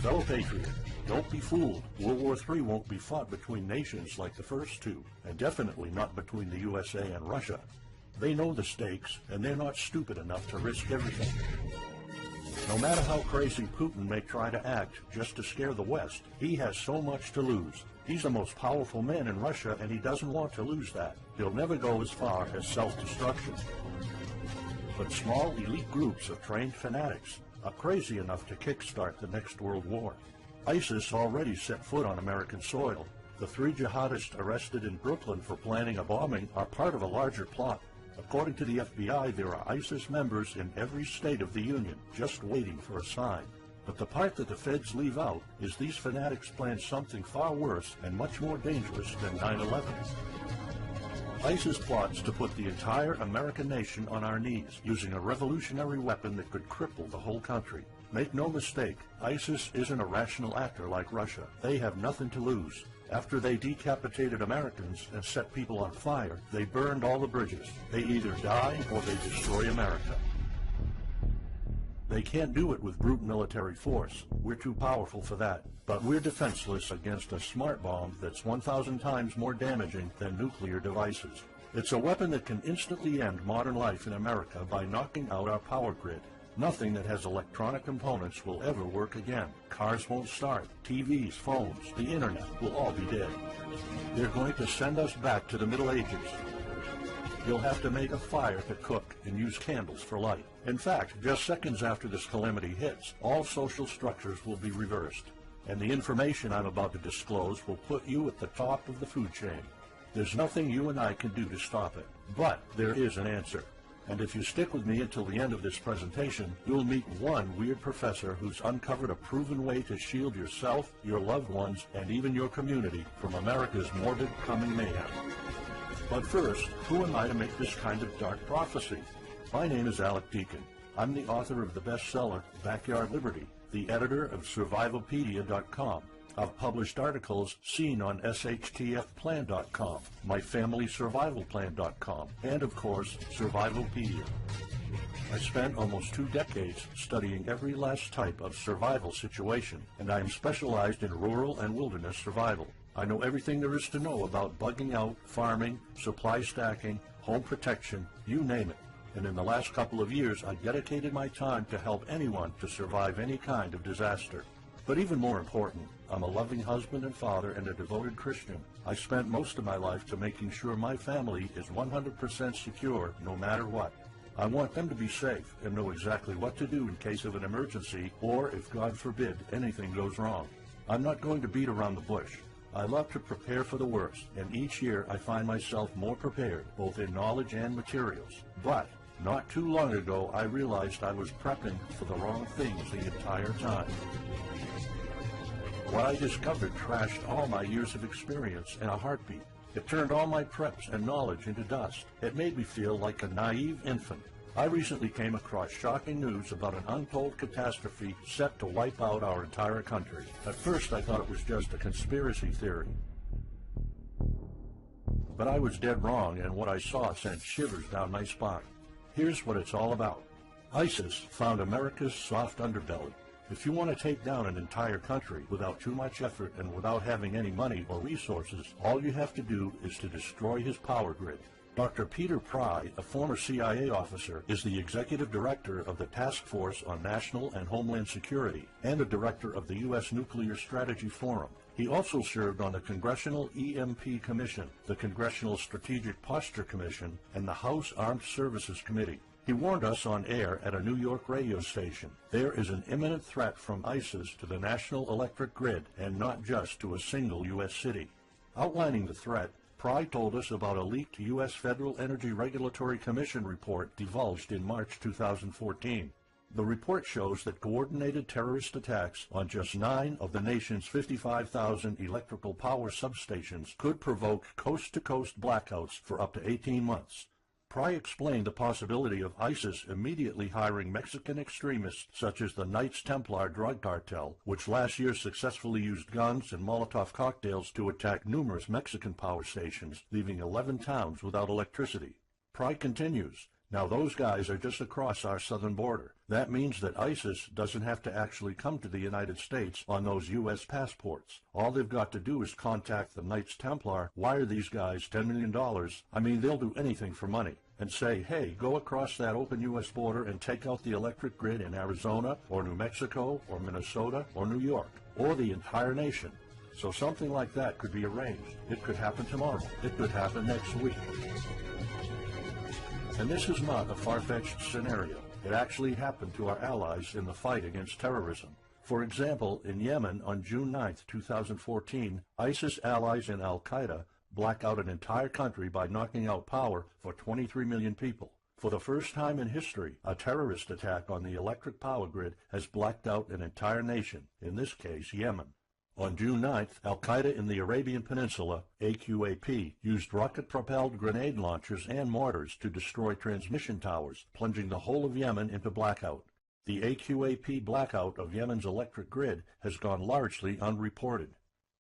Fellow patriot, don't be fooled. World War III won't be fought between nations like the first two, and definitely not between the USA and Russia. They know the stakes, and they're not stupid enough to risk everything. No matter how crazy Putin may try to act just to scare the West, he has so much to lose. He's the most powerful man in Russia, and he doesn't want to lose that. He'll never go as far as self-destruction. But small elite groups of trained fanatics are crazy enough to kickstart the next world war. ISIS already set foot on American soil. The 3 jihadists arrested in Brooklyn for planning a bombing are part of a larger plot. According to the FBI, there are ISIS members in every state of the Union, just waiting for a sign. But the part that the feds leave out is these fanatics plan something far worse and much more dangerous than 9/11. ISIS plots to put the entire American nation on our knees, using a revolutionary weapon that could cripple the whole country. Make no mistake, ISIS isn't a rational actor like Russia. They have nothing to lose. After they decapitated Americans and set people on fire, they burned all the bridges. They either die or they destroy America. They can't do it with brute military force. We're too powerful for that. But we're defenseless against a smart bomb that's 1,000 times more damaging than nuclear devices. It's a weapon that can instantly end modern life in America by knocking out our power grid. Nothing that has electronic components will ever work again. Cars won't start. TVs, phones, the internet will all be dead. They're going to send us back to the Middle Ages. You'll have to make a fire to cook and use candles for light. In fact, just seconds after this calamity hits, all social structures will be reversed. And the information I'm about to disclose will put you at the top of the food chain. There's nothing you and I can do to stop it. But there is an answer. And if you stick with me until the end of this presentation, you'll meet one weird professor who's uncovered a proven way to shield yourself, your loved ones, and even your community from America's morbid coming mayhem. But first, who am I to make this kind of dark prophecy? My name is Alec Deacon. I'm the author of the bestseller, Backyard Liberty, the editor of Survivalpedia.com. I've published articles seen on SHTFplan.com, MyFamilySurvivalPlan.com, and of course, Survivalpedia. I spent almost 2 decades studying every last type of survival situation, and I am specialized in rural and wilderness survival. I know everything there is to know about bugging out, farming, supply stacking, home protection, you name it. And in the last couple of years, I dedicated my time to help anyone to survive any kind of disaster. But even more important, I'm a loving husband and father and a devoted Christian. I spent most of my life to making sure my family is 100% secure no matter what. I want them to be safe and know exactly what to do in case of an emergency or, if God forbid, anything goes wrong. I'm not going to beat around the bush. I love to prepare for the worst, and each year I find myself more prepared, both in knowledge and materials. But not too long ago, I realized I was prepping for the wrong things the entire time. What I discovered trashed all my years of experience in a heartbeat. It turned all my preps and knowledge into dust. It made me feel like a naive infant. I recently came across shocking news about an untold catastrophe set to wipe out our entire country. At first, I thought it was just a conspiracy theory. But I was dead wrong, and what I saw sent shivers down my spine. Here's what it's all about. ISIS found America's soft underbelly. If you want to take down an entire country without too much effort and without having any money or resources, all you have to do is to destroy his power grid. Dr. Peter Pry, a former CIA officer, is the executive director of the Task Force on National and Homeland Security and the director of the U.S. Nuclear Strategy Forum. He also served on the Congressional EMP Commission, the Congressional Strategic Posture Commission, and the House Armed Services Committee. He warned us on air at a New York radio station. There is an imminent threat from ISIS to the national electric grid, and not just to a single U.S. city. Outlining the threat, Pry told us about a leaked U.S. Federal Energy Regulatory Commission report divulged in March 2014. The report shows that coordinated terrorist attacks on just 9 of the nation's 55,000 electrical power substations could provoke coast-to-coast blackouts for up to 18 months. Pry explained the possibility of ISIS immediately hiring Mexican extremists such as the Knights Templar drug cartel, which last year successfully used guns and Molotov cocktails to attack numerous Mexican power stations, leaving 11 towns without electricity. Pry continues, Now those guys are just across our southern border. That means that ISIS doesn't have to actually come to the United States on those U.S. passports. All they've got to do is contact the Knights Templar, wire these guys $10 million, I mean they'll do anything for money, and say, hey, go across that open U.S. border and take out the electric grid in Arizona or New Mexico or Minnesota or New York, or the entire nation. So something like that could be arranged. It could happen tomorrow. It could happen next week. And this is not a far-fetched scenario. It actually happened to our allies in the fight against terrorism. For example, in Yemen on June 9, 2014, ISIS allies in Al-Qaeda black out an entire country by knocking out power for 23 million people. For the first time in history, a terrorist attack on the electric power grid has blacked out an entire nation, in this case Yemen. On June 9th, Al-Qaeda in the Arabian Peninsula, AQAP, used rocket-propelled grenade launchers and mortars to destroy transmission towers, plunging the whole of Yemen into blackout. The AQAP blackout of Yemen's electric grid has gone largely unreported.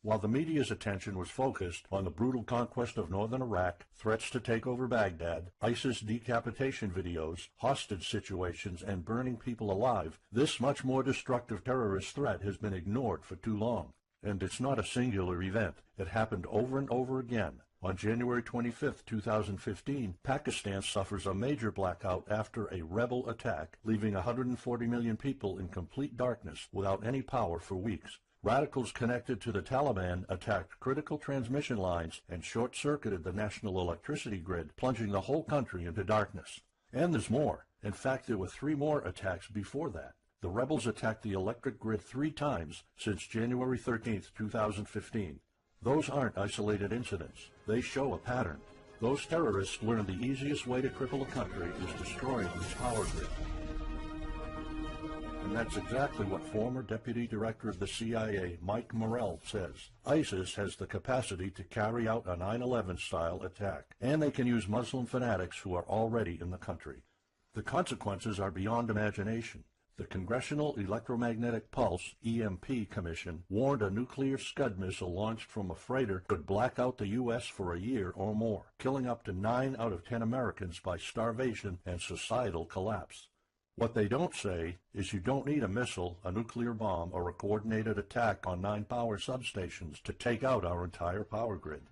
While the media's attention was focused on the brutal conquest of northern Iraq, threats to take over Baghdad, ISIS decapitation videos, hostage situations, and burning people alive, this much more destructive terrorist threat has been ignored for too long. And it's not a singular event. It happened over and over again. On January 25, 2015, Pakistan suffers a major blackout after a rebel attack, leaving 140 million people in complete darkness without any power for weeks. Radicals connected to the Taliban attacked critical transmission lines and short-circuited the national electricity grid, plunging the whole country into darkness. And there's more. In fact, there were 3 more attacks before that. The rebels attacked the electric grid 3 times since January 13, 2015. Those aren't isolated incidents. They show a pattern. Those terrorists learned the easiest way to cripple a country is destroying its power grid. And that's exactly what former Deputy Director of the CIA, Mike Morrell, says. ISIS has the capacity to carry out a 9/11-style attack, and they can use Muslim fanatics who are already in the country. The consequences are beyond imagination. The Congressional Electromagnetic Pulse, EMP, Commission warned a nuclear Scud missile launched from a freighter could black out the U.S. for a year or more, killing up to 9 out of 10 Americans by starvation and societal collapse. What they don't say is you don't need a missile, a nuclear bomb, or a coordinated attack on 9 power substations to take out our entire power grid.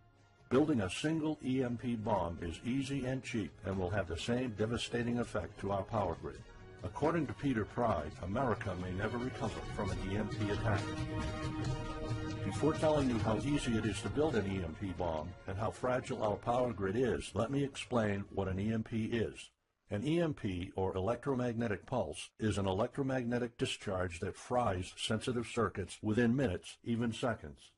Building a single EMP bomb is easy and cheap and will have the same devastating effect to our power grid. According to Peter Pride, America may never recover from an EMP attack. Before telling you how easy it is to build an EMP bomb and how fragile our power grid is, let me explain what an EMP is. An EMP, or electromagnetic pulse, is an electromagnetic discharge that fries sensitive circuits within minutes, even seconds.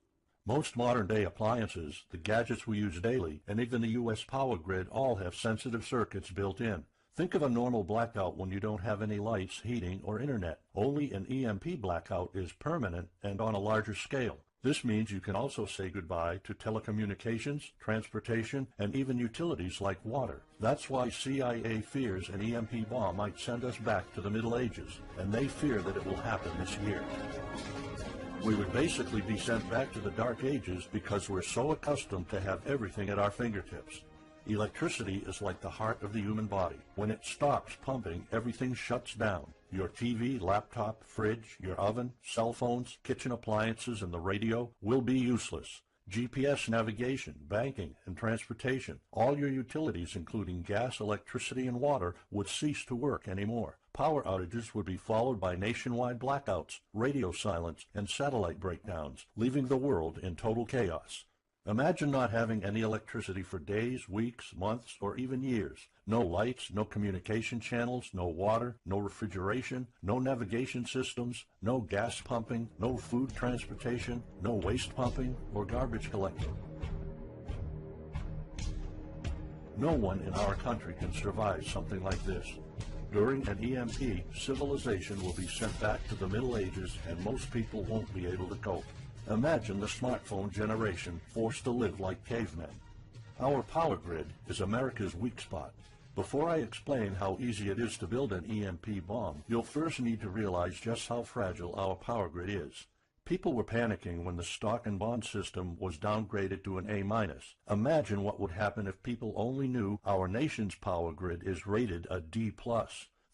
Most modern-day appliances, the gadgets we use daily, and even the U.S. power grid all have sensitive circuits built in. Think of a normal blackout when you don't have any lights, heating, or internet. Only an EMP blackout is permanent and on a larger scale. This means you can also say goodbye to telecommunications, transportation, and even utilities like water. That's why CIA fears an EMP bomb might send us back to the Middle Ages, and they fear that it will happen this year. We would basically be sent back to the Dark Ages because we're so accustomed to have everything at our fingertips. Electricity is like the heart of the human body. When it stops pumping, everything shuts down. Your TV, laptop, fridge, your oven, cell phones, kitchen appliances, and the radio will be useless. GPS navigation, banking, and transportation, all your utilities, including gas, electricity, and water, would cease to work anymore. Power outages would be followed by nationwide blackouts, radio silence, and satellite breakdowns, leaving the world in total chaos. Imagine not having any electricity for days, weeks, months, or even years. No lights, no communication channels, no water, no refrigeration, no navigation systems, no gas pumping, no food transportation, no waste pumping or garbage collecting. No one in our country can survive something like this. During an EMP, civilization will be sent back to the Middle Ages and most people won't be able to cope. Imagine the smartphone generation forced to live like cavemen. Our power grid is America's weak spot. Before I explain how easy it is to build an EMP bomb, you'll first need to realize just how fragile our power grid is. People were panicking when the stock and bond system was downgraded to an A-. Imagine what would happen if people only knew our nation's power grid is rated a D+.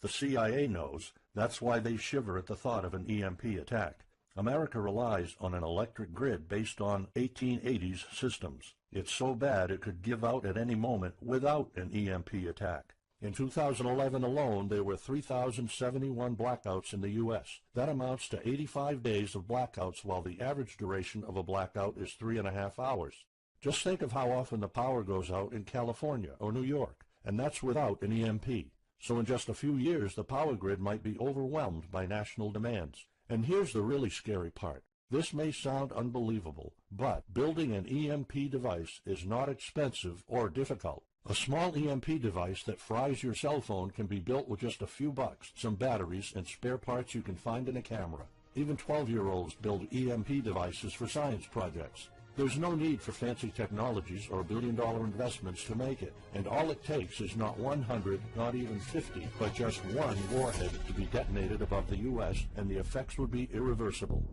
The CIA knows. That's why they shiver at the thought of an EMP attack. America relies on an electric grid based on 1880s systems. It's so bad it could give out at any moment without an EMP attack. In 2011 alone, there were 3,071 blackouts in the U.S. That amounts to 85 days of blackouts, while the average duration of a blackout is 3.5 hours. Just think of how often the power goes out in California or New York, and that's without an EMP. So in just a few years, the power grid might be overwhelmed by national demands. And here's the really scary part. This may sound unbelievable, but building an EMP device is not expensive or difficult. A small EMP device that fries your cell phone can be built with just a few bucks, some batteries, and spare parts you can find in a camera. Even 12-year-olds build EMP devices for science projects. There's no need for fancy technologies or billion-dollar investments to make it, and all it takes is not 100, not even 50, but just one warhead to be detonated above the U.S., and the effects would be irreversible.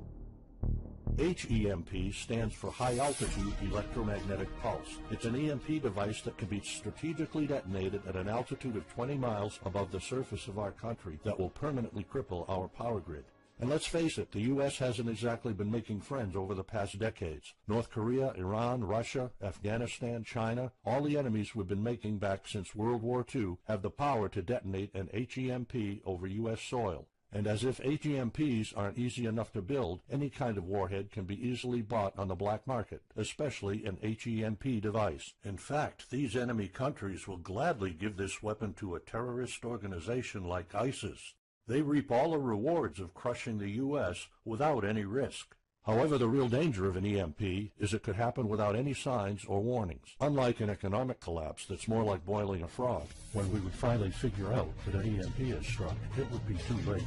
HEMP stands for High Altitude Electromagnetic Pulse. It's an EMP device that can be strategically detonated at an altitude of 20 miles above the surface of our country that will permanently cripple our power grid. And let's face it, the U.S. hasn't exactly been making friends over the past decades. North Korea, Iran, Russia, Afghanistan, China, all the enemies we've been making back since World War II have the power to detonate an HEMP over U.S. soil. And as if HEMPs aren't easy enough to build, any kind of warhead can be easily bought on the black market, especially an HEMP device. In fact, these enemy countries will gladly give this weapon to a terrorist organization like ISIS. They reap all the rewards of crushing the U.S. without any risk. However, the real danger of an EMP is it could happen without any signs or warnings. Unlike an economic collapse that's more like boiling a frog, when we would finally figure out that an EMP has struck, it would be too late.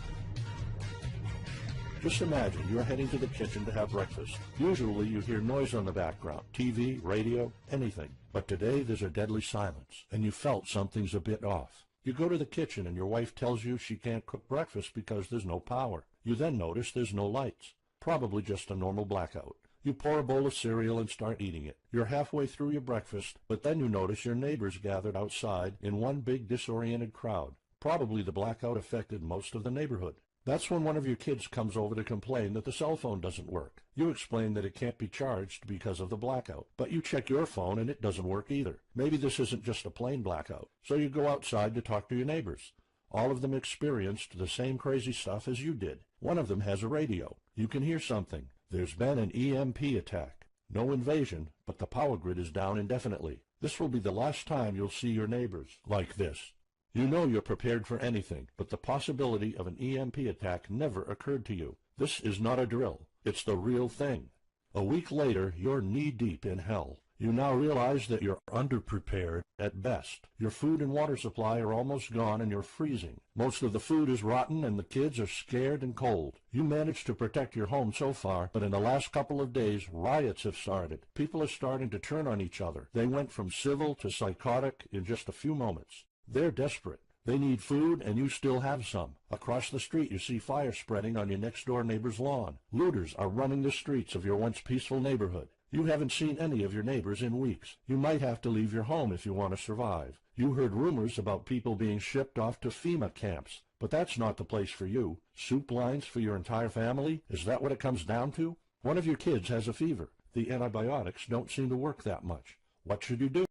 Just imagine you're heading to the kitchen to have breakfast. Usually you hear noise on the background, TV, radio, anything. But today there's a deadly silence, and you felt something's a bit off. You go to the kitchen and your wife tells you she can't cook breakfast because there's no power. You then notice there's no lights. Probably just a normal blackout. You pour a bowl of cereal and start eating it. You're halfway through your breakfast, but then you notice your neighbors gathered outside in one big disoriented crowd. Probably the blackout affected most of the neighborhood. That's when one of your kids comes over to complain that the cell phone doesn't work. You explain that it can't be charged because of the blackout, but you check your phone and it doesn't work either. Maybe this isn't just a plain blackout. So you go outside to talk to your neighbors. All of them experienced the same crazy stuff as you did. One of them has a radio. You can hear something. There's been an EMP attack. No invasion, but the power grid is down indefinitely. This will be the last time you'll see your neighbors like this. You know you're prepared for anything, but the possibility of an EMP attack never occurred to you. This is not a drill. It's the real thing. A week later, you're knee-deep in hell. You now realize that you're underprepared at best. Your food and water supply are almost gone and you're freezing. Most of the food is rotten and the kids are scared and cold. You managed to protect your home so far, but in the last couple of days, riots have started. People are starting to turn on each other. They went from civil to psychotic in just a few moments. They're desperate. They need food, and you still have some. Across the street, you see fire spreading on your next-door neighbor's lawn. Looters are running the streets of your once peaceful neighborhood. You haven't seen any of your neighbors in weeks. You might have to leave your home if you want to survive. You heard rumors about people being shipped off to FEMA camps, but that's not the place for you. Soup lines for your entire family? Is that what it comes down to? One of your kids has a fever. The antibiotics don't seem to work that much. What should you do?